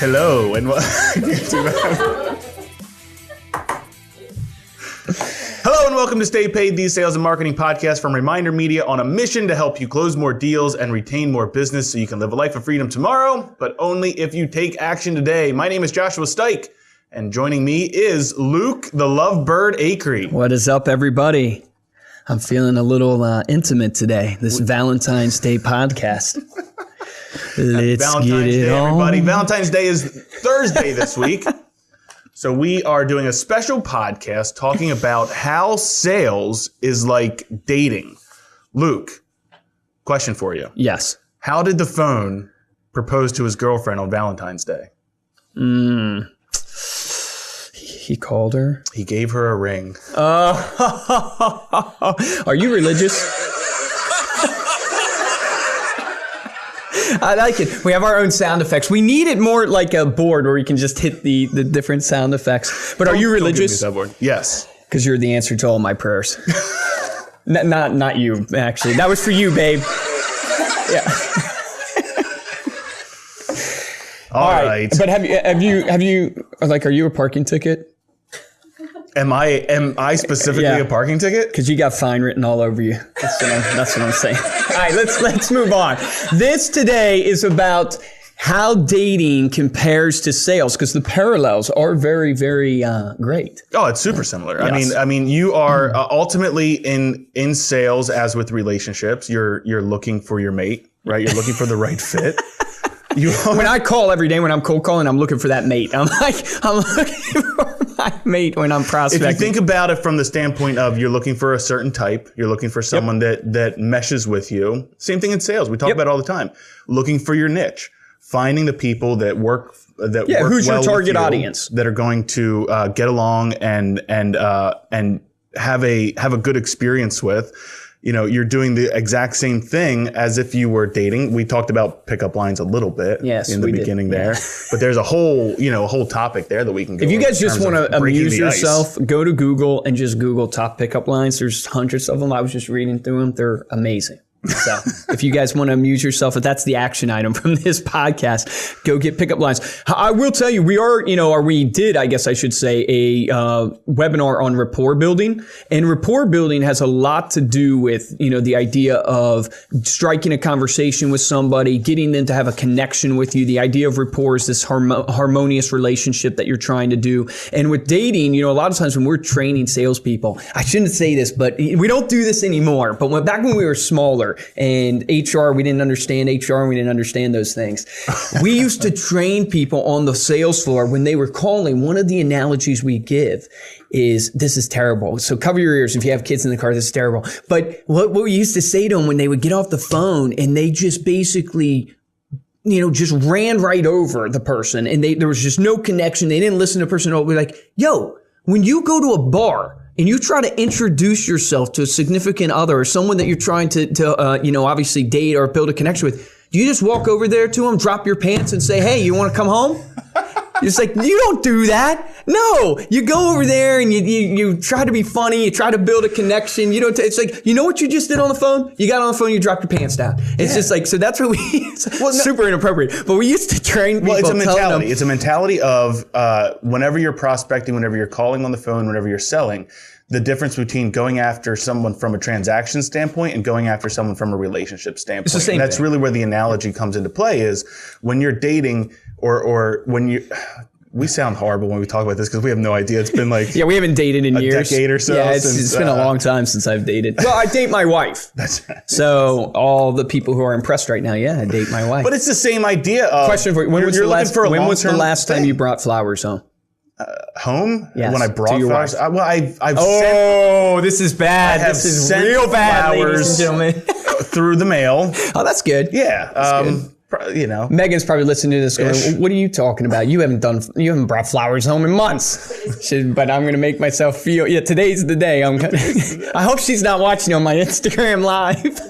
Hello and Hello and welcome to Stay Paid, the sales and marketing podcast from ReminderMedia, on a mission to help you close more deals and retain more business so you can live a life of freedom tomorrow, but only if you take action today. My name is Joshua Stike, and joining me is Luke, the lovebird Acree. What is up, everybody? I'm feeling a little intimate today, this Valentine's Day podcast. Let's Valentine's get it Day, on. everybody. Valentine's Day is Thursday this week. So we are doing a special podcast talking about how sales is like dating. Luke, question for you. Yes. How did the phone propose to his girlfriend on Valentine's Day? He called her. He gave her a ring. Are you religious? I like it. We have our own sound effects. We need it more like a board where we can just hit the different sound effects. But are you religious? Don't give me that board. Yes. Because you're the answer to all my prayers. Not you, actually. That was for you, babe. Yeah. All right. But have you like, are you a parking ticket? Am I specifically a parking ticket? Because you got fine written all over you. That's what I'm saying. All right, let's move on. This today is about how dating compares to sales, because the parallels are very, very great. Oh, it's super similar. Yes. I mean, you are ultimately in sales, as with relationships. You're looking for your mate, right? You're looking for the right fit. When I call every day, when I'm cold calling, I'm looking for that mate. I'm looking for my mate when I'm prospecting. If you think about it from the standpoint of you're looking for a certain type, you're looking for someone that meshes with you. Same thing in sales. We talk about it all the time. Looking for your niche, finding the people that work who's well your target with you, audience that are going to get along and have a good experience with. You know, you're doing the exact same thing as if you were dating. We talked about pickup lines a little bit in the beginning there, but there's a whole topic there that we can go. If you guys just want to amuse yourself, ice. Go to Google and just Google top pickup lines. There's hundreds of them. I was just reading through them. They're amazing. So if you guys want to amuse yourself, if that's the action item from this podcast, go get pickup lines. I will tell you, we did, I guess I should say, a webinar on rapport building. And rapport building has a lot to do with, the idea of striking a conversation with somebody, getting them to have a connection with you. The idea of rapport is this harmonious relationship that you're trying to do. And with dating, a lot of times when we're training salespeople, I shouldn't say this, but we don't do this anymore. But back when we were smaller, and HR, we didn't understand HR, and we didn't understand those things. We used to train people on the sales floor when they were calling. One of the analogies we give is, this is terrible. So cover your ears if you have kids in the car. This is terrible. But what we used to say to them when they would get off the phone and they just basically just ran right over the person and there was just no connection. They didn't listen to the person. We're like, yo, when you go to a bar and you try to introduce yourself to a significant other or someone that you're trying to obviously date or build a connection with, do you just walk over there to them, drop your pants and say, hey, you want to come home? It's like, you don't do that. No, you go over there and you try to be funny. You try to build a connection. It's like, you know what you just did on the phone? You got on the phone, you dropped your pants down. It's just like, so that's what super inappropriate. But we used to train people. Well, it's a mentality. It's a mentality of whenever you're prospecting, whenever you're calling on the phone, whenever you're selling, the difference between going after someone from a transaction standpoint and going after someone from a relationship standpoint. It's the same and that's thing. really where the analogy comes into play is when you're dating or when you... We sound horrible when we talk about this because we have no idea. It's been like we haven't dated in years. A decade or so. Yeah, it's been a long time since I've dated. Well, I date my wife. That's right. So all the people who are impressed right now, I date my wife. But it's the same idea of... Question for you. When was the last time you brought flowers home? Home? Yes, when I brought flowers? This is bad. This is real bad, ladies and gentlemen. Through the mail. Oh, that's good. Yeah. That's good. Megan's probably listening to this going, what are you talking about? You haven't brought flowers home in months. But I'm going to make myself feel, today's the day. I hope she's not watching on my Instagram live.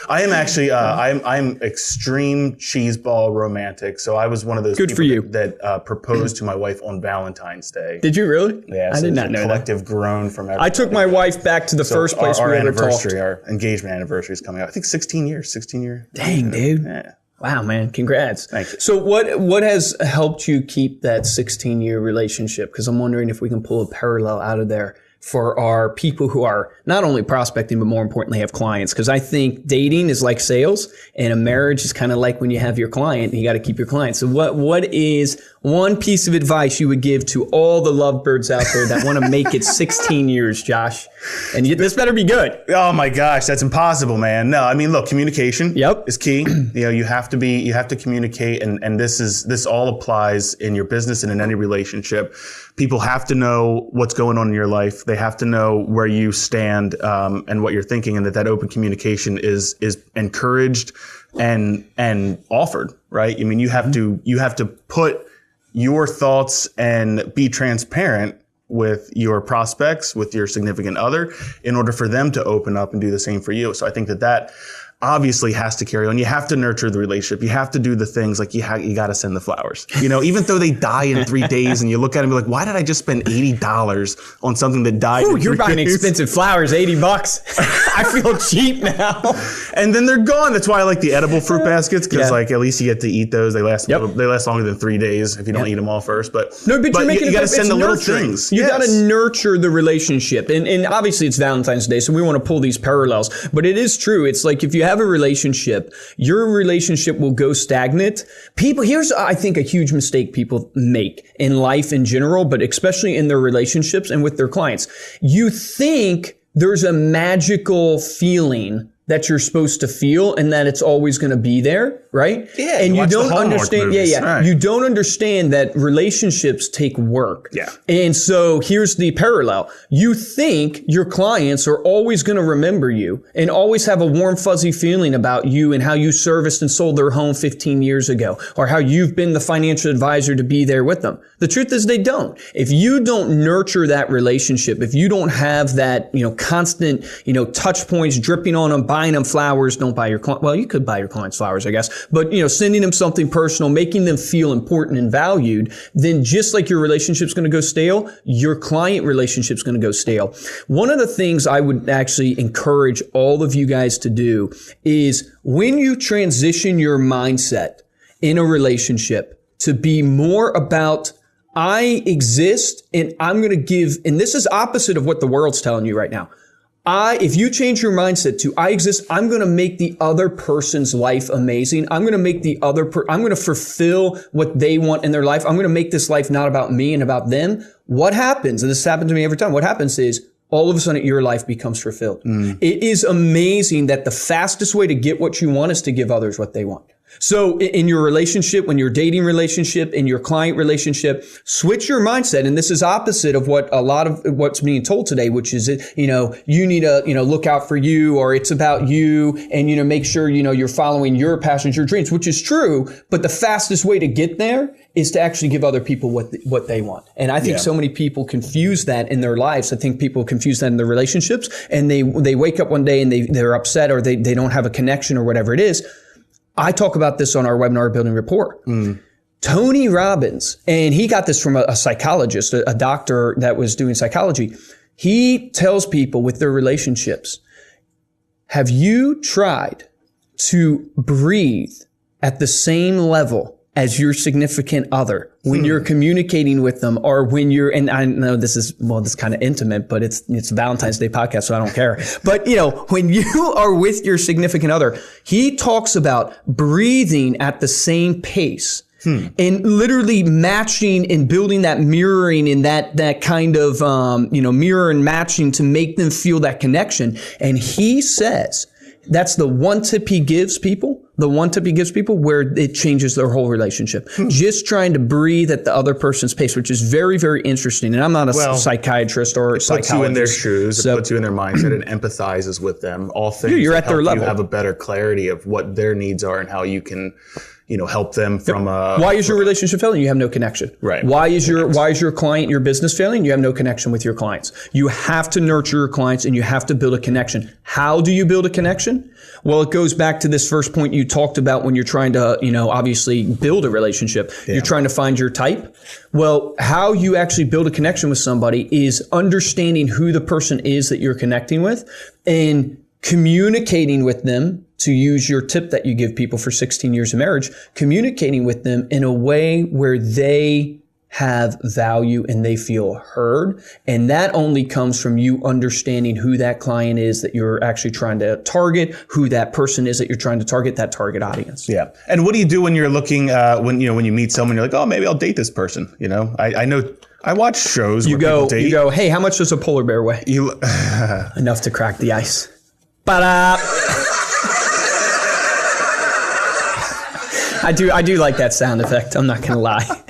I am actually, I'm extreme cheeseball romantic. So I was one of those people that proposed to my wife on Valentine's Day. Did you really? Yeah. I did not know that. Collective groan from everybody. I took my wife back to the first place we ever talked. Our engagement anniversary is coming up. I think 16 years. Dang, dude. Yeah. Wow, man. Congrats. Thank you. So what has helped you keep that 16-year relationship? Because I'm wondering if we can pull a parallel out of there for our people who are not only prospecting, but more importantly have clients. Because I think dating is like sales, and a marriage is kind of like when you have your client and you got to keep your client. So what is one piece of advice you would give to all the lovebirds out there that want to make it 16 years, Josh? And this better be good. Oh my gosh, that's impossible, man. No, I mean, look, communication is key. You have to communicate, and this all applies in your business and in any relationship. People have to know what's going on in your life. They have to know where you stand and what you're thinking, and that open communication is encouraged and offered, right? I mean, you have to put your thoughts and be transparent with your prospects, with your significant other, in order for them to open up and do the same for you. So I think that obviously has to carry on. You have to nurture the relationship. You have to do the things like you got to send the flowers. Even though they die in 3 days, and you look at them and be like, why did I just spend $80 on something that died? Ooh, you're buying expensive flowers, $80. I feel cheap now. And then they're gone. That's why I like the edible fruit baskets, because like at least you get to eat those. They last they last longer than 3 days if you don't eat them all first. But you're making you got to send the little things. You got to nurture the relationship, and obviously it's Valentine's Day, so we want to pull these parallels. But it is true. It's like if you have a relationship, your relationship will go stagnant. Here's, I think, a huge mistake people make in life in general, but especially in their relationships and with their clients. You think there's a magical feeling that you're supposed to feel and that it's always going to be there, right? Yeah. And you don't understand. Movies. Right. You don't understand that relationships take work. Yeah. And so here's the parallel. You think your clients are always going to remember you and always have a warm, fuzzy feeling about you and how you serviced and sold their home 15 years ago, or how you've been the financial advisor to be there with them. The truth is they don't. If you don't nurture that relationship, if you don't have that, constant, touch points dripping on them, buying them flowers, don't buy your client. Well, you could buy your clients flowers, I guess, but sending them something personal, making them feel important and valued, then just like your relationship's going to go stale, your client relationship's going to go stale. One of the things I would actually encourage all of you guys to do is when you transition your mindset in a relationship to be more about I exist and I'm going to give, and this is opposite of what the world's telling you right now. If you change your mindset to I exist, I'm going to make the other person's life amazing. I'm going to make I'm going to fulfill what they want in their life. I'm going to make this life not about me and about them. What happens? And this happens to me every time. What happens is all of a sudden your life becomes fulfilled. It is amazing that the fastest way to get what you want is to give others what they want. So in your relationship, when you're dating relationship, in your client relationship, switch your mindset. And this is opposite of what a lot of what's being told today, which is, you need to, look out for you, or it's about you and, make sure, you're following your passions, your dreams, which is true. But the fastest way to get there is to actually give other people what they want. And I think so many people confuse that in their lives. I think people confuse that in their relationships, and they wake up one day and they're upset, or they don't have a connection or whatever it is. I talk about this on our webinar, Building Rapport. Tony Robbins, and he got this from a psychologist, a doctor that was doing psychology. He tells people with their relationships, have you tried to breathe at the same level as your significant other when you're communicating with them, or when you're, and I know this is kind of intimate, but it's Valentine's Day podcast, so I don't care. But, when you are with your significant other, he talks about breathing at the same pace. And literally matching and building that mirroring and that kind of, mirror and matching to make them feel that connection. And he says that's the one tip he gives people. Where it changes their whole relationship. Just trying to breathe at the other person's pace, which is very, very interesting. And I'm not a psychiatrist or a psychologist. It puts you in their shoes. It puts you in their mindset. It empathizes with them. All things you're at their level. You have a better clarity of what their needs are and how you can, help them from a... Why is your relationship failing? You have no connection. Right. Why is your client, your business failing? You have no connection with your clients. You have to nurture your clients and you have to build a connection. How do you build a connection? Well, it goes back to this first point you talked about when you're trying to, obviously build a relationship. Yeah. You're trying to find your type. Well, how you actually build a connection with somebody is understanding who the person is that you're connecting with and communicating with them to use your tip that you give people for 16 years of marriage, communicating with them in a way where they have value and they feel heard. And that only comes from you understanding who that client is that you're actually trying to target, who that person is that you're trying to target, that target audience. Yeah. And what do you do when you're looking, when you meet someone, you're like, oh, maybe I'll date this person. I know I watch shows where people date. You go, hey, how much does a polar bear weigh? Enough to crack the ice. Ba-da! I do like that sound effect. I'm not going to lie.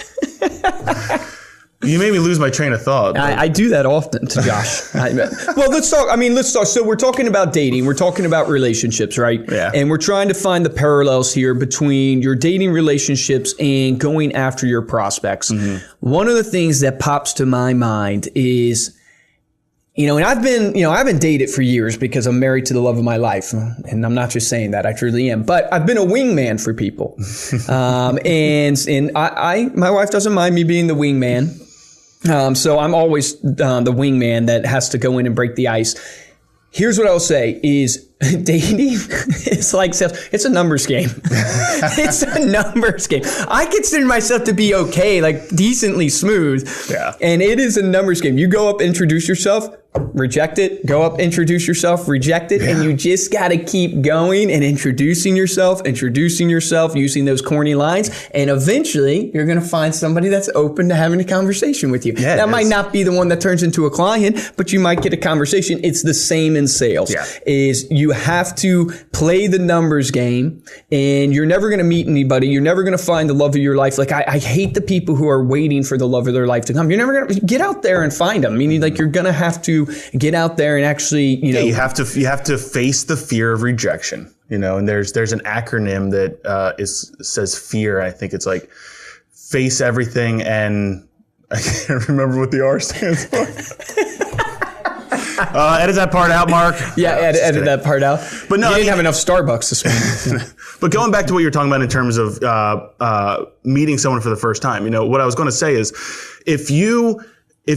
You made me lose my train of thought. I do that often to Josh. Well, let's talk. So we're talking about dating. We're talking about relationships, right? Yeah. And we're trying to find the parallels here between your dating relationships and going after your prospects. Mm-hmm. One of the things that pops to my mind is, and I've been dated for years because I'm married to the love of my life. And I'm not just saying that, I truly am. But I've been a wingman for people. And my wife doesn't mind me being the wingman. So I'm always the wingman that has to go in and break the ice. Here's what I'll say is dating is like sales. It's a numbers game. It's a numbers game. I consider myself to be okay, like decently smooth. Yeah. And it is a numbers game. You go up, introduce yourself, reject it, go up, introduce yourself, reject it. Yeah. And you just got to keep going and introducing yourself, using those corny lines. And eventually you're going to find somebody that's open to having a conversation with you. Yeah, that might not be the one that turns into a client, but you might get a conversation. It's the same in sales. Yeah. Is you have to play the numbers game, and you're never going to meet anybody. You're never going to find the love of your life. Like I hate the people who are waiting for the love of their life to come. You're never going to get out there and find them. Meaning, like, you're going to have to get out there and actually, you have to face the fear of rejection. And there's an acronym that says fear. I think it's like face everything, and I can't remember what the R stands for. Edit that part out, Mark. Yeah, edit that part out. But no, you didn't have enough Starbucks this morning. But going back to what you're talking about in terms of meeting someone for the first time, what I was going to say is, if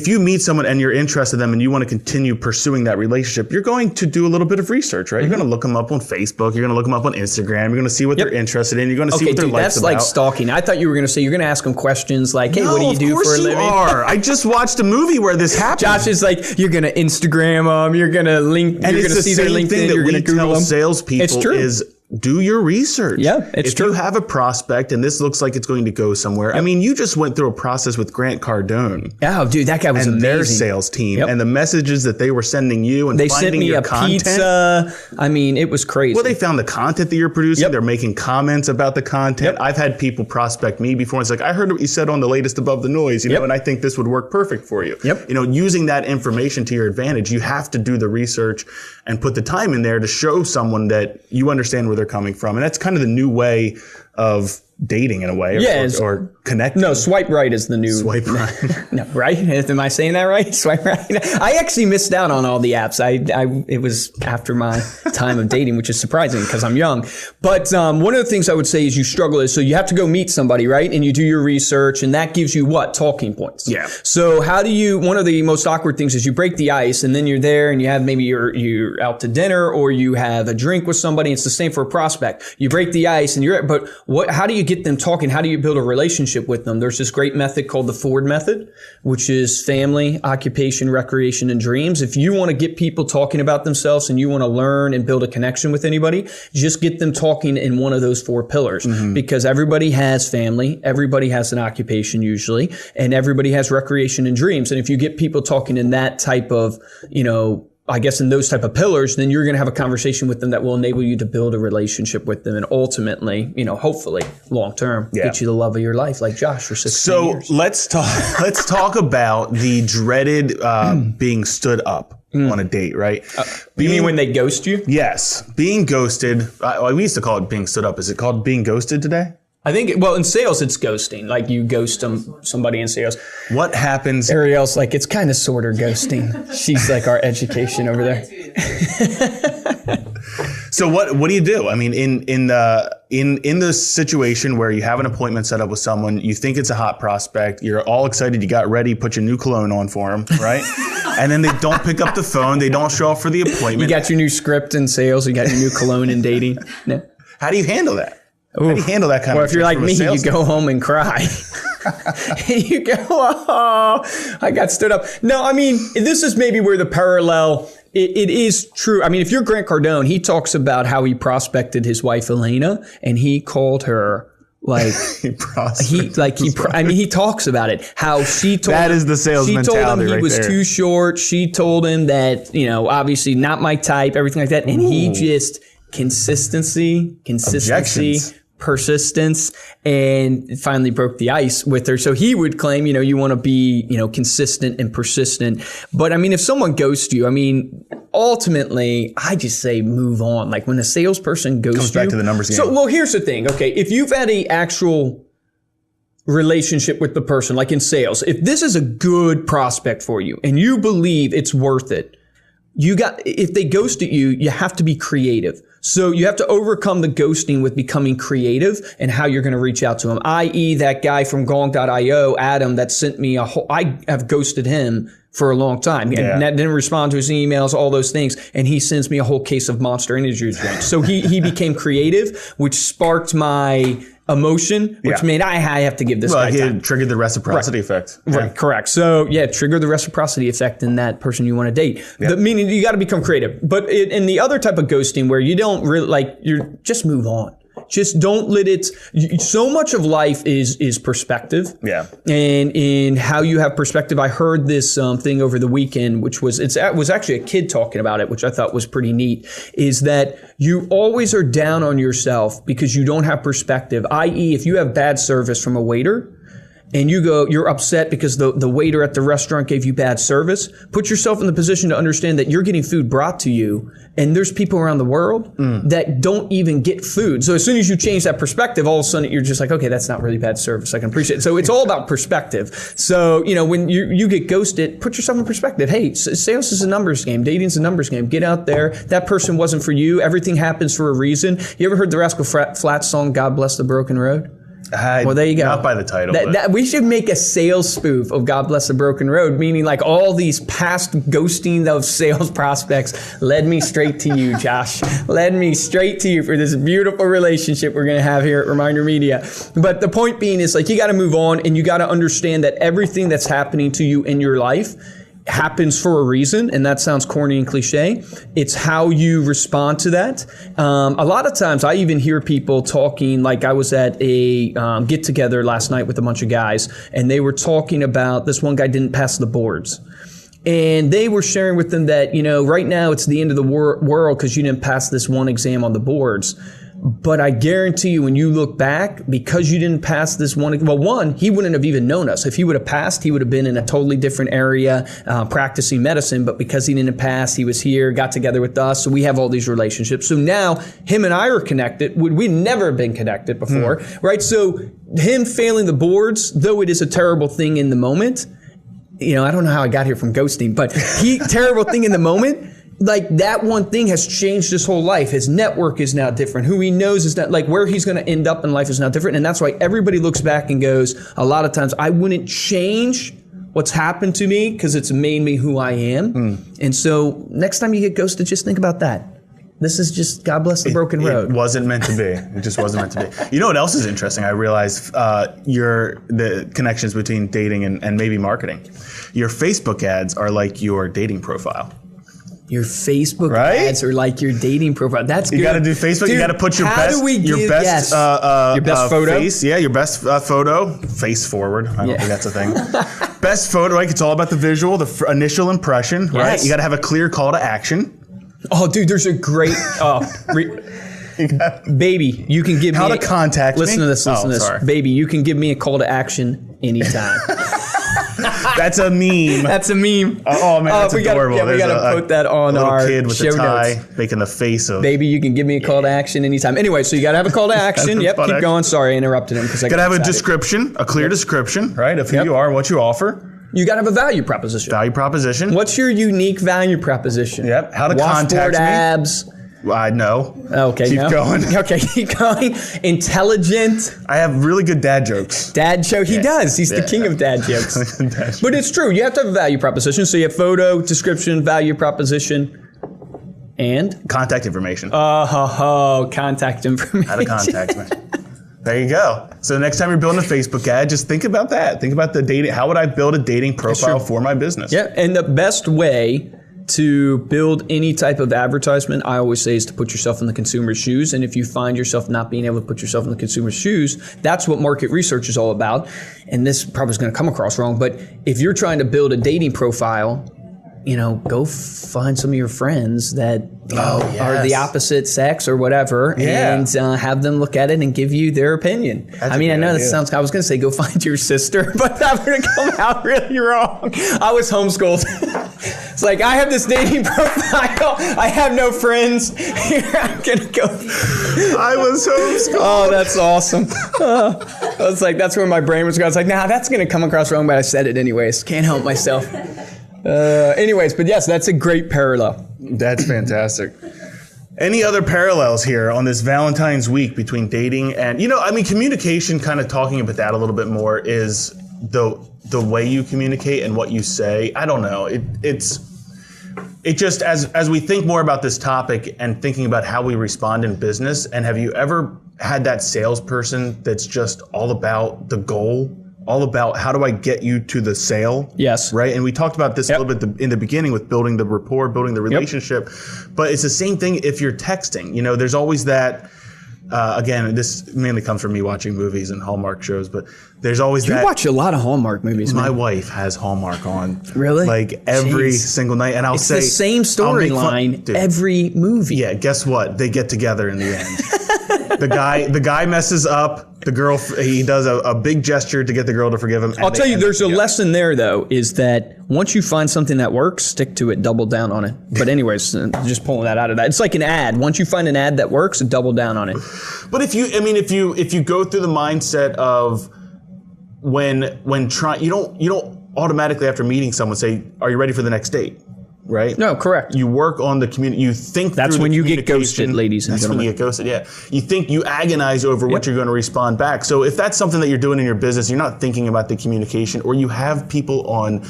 you meet someone and you're interested in them and you want to continue pursuing that relationship, you're going to do a little bit of research, right? Mm-hmm. You're going to look them up on Facebook. You're going to look them up on Instagram. You're going to see what they're interested in. You're going to see what their life's about. That's like stalking. I thought you were going to say you're going to ask them questions like, hey, what do you do for a living? No, of course you are. I just watched a movie where this happened. Josh is like, you're going to Instagram them. You're going to link. And you're it's going to see their LinkedIn. You're going to Google them. Salespeople it's true. is do your research. Yeah, it's true. If you have a prospect and this looks like it's going to go somewhere, I mean, you just went through a process with Grant Cardone. Oh, dude, that guy was amazing. Their sales team and the messages that they were sending you and they finding your content. They sent me a pizza. I mean, it was crazy. Well, they found the content that you're producing. Yep. They're making comments about the content. Yep. I've had people prospect me before. It's like, I heard what you said on the latest Above the Noise, and I think this would work perfect for you. Yep. Using that information to your advantage, you have to do the research and put the time in there to show someone that you understand where they're coming from. And that's kind of the new way of dating in a way, or connecting. No, swipe right is the new. Swipe right. No, right? Am I saying that right? Swipe right. I actually missed out on all the apps. It was after my time of dating, which is surprising because I'm young. But one of the things I would say is you struggle is, so you have to go meet somebody, right? And you do your research, and that gives you what? Talking points. Yeah. So how do you, one of the most awkward things is you break the ice, and then you're there and you have maybe you're out to dinner or you have a drink with somebody. It's the same for a prospect. You break the ice and but how do you get them talking? How do you build a relationship with them? There's this great method called the Ford method, which is family, occupation, recreation, and dreams. If you want to get people talking about themselves and you want to learn and build a connection with anybody, just get them talking in one of those 4 pillars, because everybody has family, everybody has an occupation usually, and everybody has recreation and dreams. And if you get people talking in that type of, I guess in those type of pillars, then you're going to have a conversation with them that will enable you to build a relationship with them and ultimately, hopefully long term, get you the love of your life, like Josh for 16 years. So let's talk about the dreaded being stood up on a date, right? You mean when they ghost you? Yes. Being ghosted. We used to call it being stood up. Is it called being ghosted today? I think, in sales, it's ghosting. Like you ghost somebody in sales. What happens? Ariel's like, it's kind of sort of ghosting. She's like our education over there. So what do you do? I mean, in the situation where you have an appointment set up with someone, you think it's a hot prospect, you're all excited, you got ready, put your new cologne on for them, right? And then they don't pick up the phone, they don't show up for the appointment. You got your new script in sales, you got your new cologne in dating. No. How do you handle that? How do you handle that kind of? Well, if you're like me, you go home and cry. You go, oh, I got stood up. No, I mean, this is maybe where the parallel, it is true. I mean, if you're Grant Cardone, he talks about how he prospected his wife, Elena, and he called her like, he talks about it, how she told that is the sales mentality. She told him he right was there. too short. She told him that, obviously not my type, everything like that. And he just, consistency, Objections. persistence, and finally broke the ice with her. So he would claim, you want to be, consistent and persistent. But I mean, if someone ghosts you, I mean, ultimately, I just say move on. Like when a salesperson ghosts you. Comes back to the numbers game. So, well, here's the thing. Okay. If you've had a actual relationship with the person, like in sales, if this is a good prospect for you and you believe it's worth it, if they ghosted you, you have to be creative. So you have to overcome the ghosting with becoming creative and how you're going to reach out to them. I.e. that guy from Gong.io, Adam, that sent me I have ghosted him for a long time. Yeah. And that didn't respond to his emails, all those things. And he sends me a whole case of Monster Energy drink. So he became creative, which sparked my emotion, which made I have to give this guy time. He triggered the reciprocity effect. Yeah. Right, correct. So trigger the reciprocity effect in that person you want to date. Yep. Meaning you got to become creative. But in the other type of ghosting where you don't really just move on. Just don't let it. So much of life is perspective. Yeah. And in how you have perspective, I heard this thing over the weekend, which was actually a kid talking about it, which I thought was pretty neat. Is that you always are down on yourself because you don't have perspective. I.e., if you have bad service from a waiter, and you're upset because the waiter at the restaurant gave you bad service, put yourself in the position to understand that you're getting food brought to you and there's people around the world that don't even get food. So as soon as you change that perspective, all of a sudden you're just like, okay, that's not really bad service. I can appreciate it. So it's all about perspective. So, when you get ghosted, put yourself in perspective. Hey, sales is a numbers game. Dating's a numbers game. Get out there. That person wasn't for you. Everything happens for a reason. You ever heard the Rascal Flatts song, God Bless the Broken Road? Well, there you go. Not by the title. We should make a sales spoof of God Bless the Broken Road, meaning like all these past ghosting of sales prospects led me straight to you, Josh. Led me straight to you for this beautiful relationship we're going to have here at Reminder Media. But the point being is you got to move on and you got to understand that everything that's happening to you in your life happens for a reason, and that sounds corny and cliche. It's how you respond to that. A lot of times I even hear people talking, like I was at a get-together last night with a bunch of guys, and they were talking about this one guy didn't pass the boards. And they were sharing with them that, right now it's the end of the world because you didn't pass this one exam on the boards. But I guarantee you, when you look back, because you didn't pass this one, he wouldn't have even known us. If he would have passed, he would have been in a totally different area practicing medicine. But because he didn't pass, he was here, got together with us. So we have all these relationships. So now him and I are connected. We'd never been connected before, right? So him failing the boards, though it is a terrible thing in the moment, I don't know how I got here from ghosting, but terrible thing in the moment. Like that one thing has changed his whole life. His network is now different. Who he knows is not where he's going to end up in life is now different. And that's why everybody looks back and goes, a lot of times I wouldn't change what's happened to me because it's made me who I am. And so next time you get ghosted, just think about that. This is just God bless the broken road. It wasn't meant to be. It just wasn't meant to be. You know what else is interesting? I realized the connections between dating and maybe marketing. Your Facebook ads are like your dating profile. Your Facebook ads are like your dating profile. That's good. You got to do Facebook. Dude, you got to put your best photo. Face, your best photo. Face forward. I don't think that's a thing. Best photo. Like it's all about the visual, the initial impression. Right. Yes. You got to have a clear call to action. Oh, dude, there's a great. Baby, you can give me how to contact me. Listen to this. Sorry. Baby, you can give me a call to action anytime. That's a meme. That's a meme. Oh man, that's adorable. We got to put that on our kid with show a tie notes. making the face of. Baby, you can give me a call to action anytime. Anyway, so you got to have a call to action. Yep, keep going. Sorry, I interrupted him because I got to have a description, a clear description, right, of who you are, what you offer. You got to have a value proposition. Value proposition. What's your unique value proposition? Yep. How to contact me. Abs. No. Okay, Keep going. Okay, keep going. Intelligent. I have really good dad jokes. Dad joke. He does. He's the king of dad jokes. But it's true. You have to have a value proposition. So you have photo, description, value proposition, and contact information. Contact information. How to contact me. There you go. So next time you're building a Facebook ad, just think about that. Think about the dating. How would I build a dating profile for my business? Yeah, and the best way to build any type of advertisement, I always say, is to put yourself in the consumer's shoes. And if you find yourself not being able to put yourself in the consumer's shoes, that's what market research is all about. And this probably is going to come across wrong, but if you're trying to build a dating profile, go find some of your friends that are the opposite sex or whatever, and have them look at it and give you their opinion. I know that sounds, I was going to say go find your sister, but that would have come out really wrong. I was homeschooled. It's like, I have this dating profile. I have no friends. Here, I'm going to go. I was homeschooled. Oh, that's awesome. I was like, that's where my brain was going. I was like, nah, that's going to come across wrong, but I said it anyways. Can't help myself. Anyways, but yes, that's a great parallel. That's fantastic. Any other parallels here on this Valentine's week between dating and, communication, kind of talking about that a little bit more, is the way you communicate and what you say. I don't know. It just, as we think more about this topic and thinking about how we respond in business, and have you ever had that salesperson that's just all about the goal? All about how do I get you to the sale? Yes. Right? And we talked about this a little bit in the beginning with building the rapport, building the relationship. But it's the same thing if you're texting. There's always that, again, this mainly comes from me watching movies and Hallmark shows, but there's always that. You watch a lot of Hallmark movies, man. My wife has Hallmark on. Really? Like every single night. And it's the same storyline every movie. Yeah, guess what? They get together in the end. The guy messes up. The girl, he does a big gesture to get the girl to forgive him. I'll tell you, there's a lesson there, though, is that once you find something that works, stick to it, double down on it. But anyways, just pulling that out of that. It's like an ad. Once you find an ad that works, double down on it. But if you go through the mindset of when trying, you don't automatically after meeting someone say, are you ready for the next date? Right? No, correct. You work on the community. You think that's when you get ghosted, ladies and gentlemen. That's when you get ghosted. Yeah. You agonize over what you're going to respond back. So if that's something that you're doing in your business, you're not thinking about the communication, or you have people on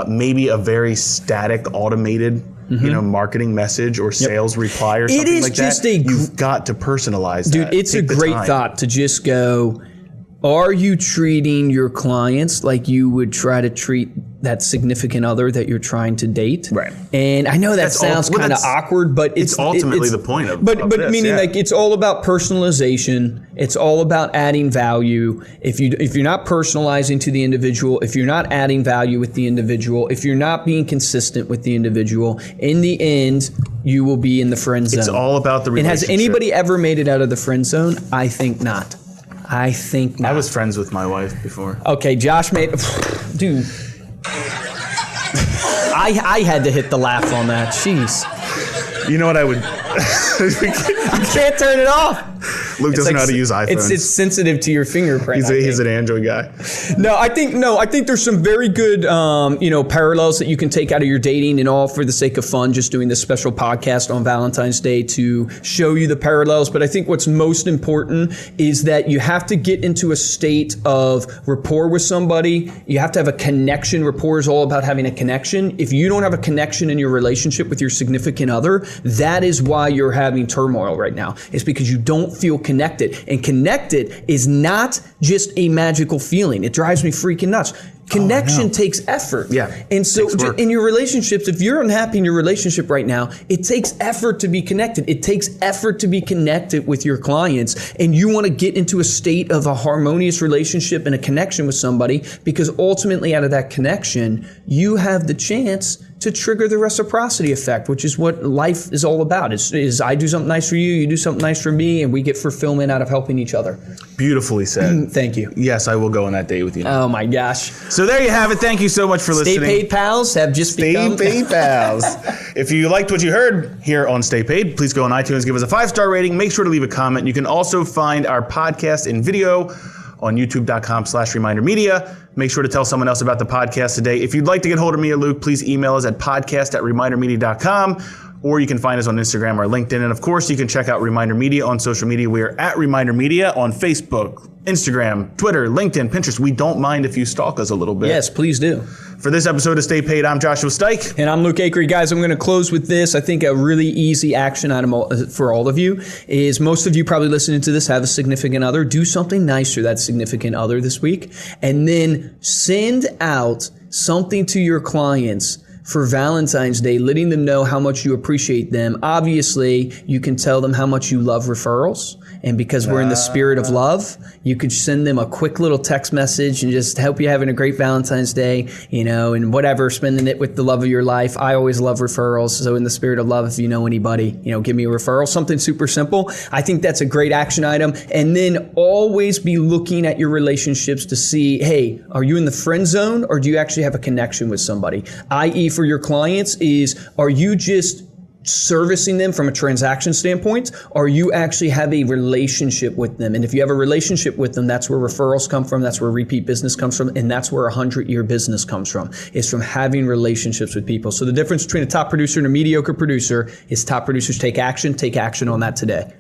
maybe a very static, automated, marketing message or sales reply or something like that. You've got to personalize that. Dude, it's a great thought to just go, are you treating your clients like you would try to treat that significant other that you're trying to date? Right. And I know that sounds kind of awkward, but it's ultimately the point of But this, meaning like it's all about personalization. It's all about adding value. If you're not personalizing to the individual, if you're not adding value with the individual, if you're not being consistent with the individual, in the end, you will be in the friend zone. It's all about the relationship. And has anybody ever made it out of the friend zone? I think not. I think not. I was friends with my wife before. Okay, Josh made... Dude. I had to hit the laugh on that. Jeez. You know what I would... I can't turn it off. Luke doesn't know how to use iPhones. It's sensitive to your fingerprint. He's an Android guy. I think there's some very good parallels that you can take out of your dating, and all for the sake of fun, just doing this special podcast on Valentine's Day to show you the parallels. But I think what's most important is that you have to get into a state of rapport with somebody. You have to have a connection. Rapport is all about having a connection. If you don't have a connection in your relationship with your significant other, that is why you're having turmoil right now. It's because you don't feel connected. And connected is not just a magical feeling. It drives me freaking nuts. Connection takes effort. Yeah. And so in your relationships, if you're unhappy in your relationship right now, it takes effort to be connected. It takes effort to be connected with your clients. And you want to get into a state of a harmonious relationship and a connection with somebody, because ultimately out of that connection, you have the chance to trigger the reciprocity effect, which is what life is all about. Is I do something nice for you, you do something nice for me, and we get fulfillment out of helping each other. Beautifully said. Thank you. Yes, I will go on that date with you now. Oh my gosh. So there you have it. Thank you so much for listening. Stay Paid Pals have just become... Stay Paid Pals. If you liked what you heard here on Stay Paid, please go on iTunes, give us a 5-star rating. Make sure to leave a comment. You can also find our podcast in video on youtube.com/ReminderMedia. Make sure to tell someone else about the podcast today. If you'd like to get hold of me or Luke, please email us at podcast@ReminderMedia.com, or you can find us on Instagram or LinkedIn. And of course, you can check out Reminder Media on social media. We are at Reminder Media on Facebook, Instagram, Twitter, LinkedIn, Pinterest. We don't mind if you stalk us a little bit. Yes, please do. For this episode of Stay Paid, I'm Joshua Stike. And I'm Luke Acree. Guys, I'm going to close with this. I think a really easy action item for all of you is most of you probably listening to this have a significant other. Do something nice for that significant other this week. And then send out something to your clients for Valentine's Day, letting them know how much you appreciate them. Obviously, you can tell them how much you love referrals. And because we're in the spirit of love, you could send them a quick little text message and just hope you're having a great Valentine's Day, and whatever, spending it with the love of your life. I always love referrals. So in the spirit of love, if you know anybody, give me a referral, something super simple. I think that's a great action item. And then always be looking at your relationships to see, hey, are you in the friend zone or do you actually have a connection with somebody? I.e. for your clients are you just servicing them from a transaction standpoint, or you actually have a relationship with them? And if you have a relationship with them, that's where referrals come from, that's where repeat business comes from, and that's where 100-year business comes from. It's from having relationships with people. So the difference between a top producer and a mediocre producer is top producers take action on that today.